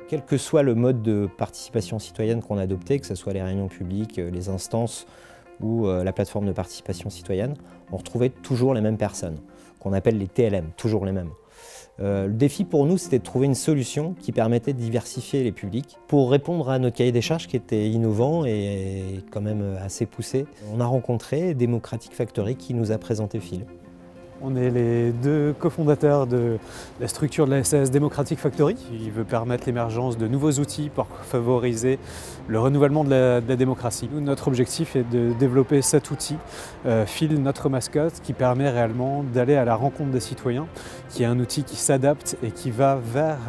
Quel que soit le mode de participation citoyenne qu'on a adopté, que ce soit les réunions publiques, les instances ou la plateforme de participation citoyenne, on retrouvait toujours les mêmes personnes, qu'on appelle les TLM, toujours les mêmes. Le défi pour nous, c'était de trouver une solution qui permettait de diversifier les publics. Pour répondre à notre cahier des charges qui était innovant et quand même assez poussé, on a rencontré Democratic Factory qui nous a présenté Phil. On est les deux cofondateurs de la structure de la SAS Democratic Factory, qui veut permettre l'émergence de nouveaux outils pour favoriser le renouvellement de la démocratie. Nous, notre objectif est de développer cet outil, Phil, notre mascotte, qui permet réellement d'aller à la rencontre des citoyens, qui est un outil qui s'adapte et qui va vers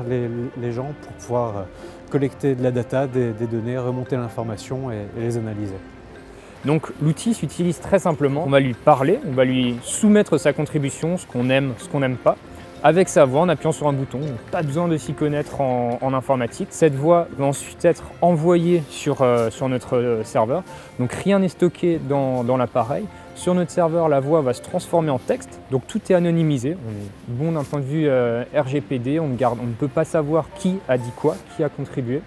les gens pour pouvoir collecter de la data, des données, remonter l'information et les analyser. Donc l'outil s'utilise très simplement, on va lui parler, on va lui soumettre sa contribution, ce qu'on aime, ce qu'on n'aime pas, avec sa voix en appuyant sur un bouton. Donc, pas besoin de s'y connaître en informatique. Cette voix va ensuite être envoyée sur notre serveur. Donc rien n'est stocké dans l'appareil. Sur notre serveur, la voix va se transformer en texte. Donc tout est anonymisé. On est bon d'un point de vue RGPD, on ne peut pas savoir qui a dit quoi, qui a contribué.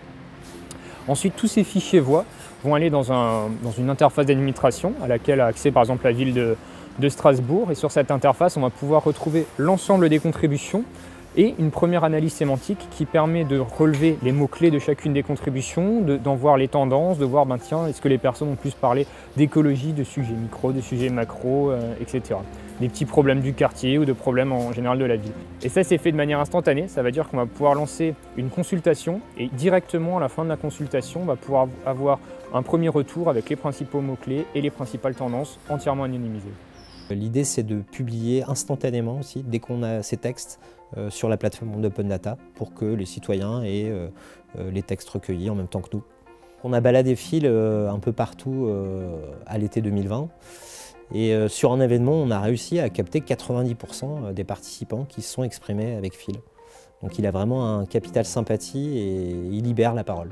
Ensuite, tous ces fichiers voix vont aller dans une interface d'administration à laquelle a accès par exemple la ville de Strasbourg. Et sur cette interface, on va pouvoir retrouver l'ensemble des contributions et une première analyse sémantique qui permet de relever les mots-clés de chacune des contributions, d'en voir les tendances, de voir, tiens, est-ce que les personnes ont plus parlé d'écologie, de sujets micro, de sujets macro, etc. Des petits problèmes du quartier ou de problèmes en général de la ville. Et ça, c'est fait de manière instantanée. Ça veut dire qu'on va pouvoir lancer une consultation et directement à la fin de la consultation, on va pouvoir avoir un premier retour avec les principaux mots-clés et les principales tendances entièrement anonymisées. L'idée, c'est de publier instantanément aussi, dès qu'on a ces textes, sur la plateforme d'Open Data pour que les citoyens aient les textes recueillis en même temps que nous. On a baladé Phil un peu partout à l'été 2020 et sur un événement, on a réussi à capter 90% des participants qui se sont exprimés avec Phil. Donc il a vraiment un capital sympathie et il libère la parole.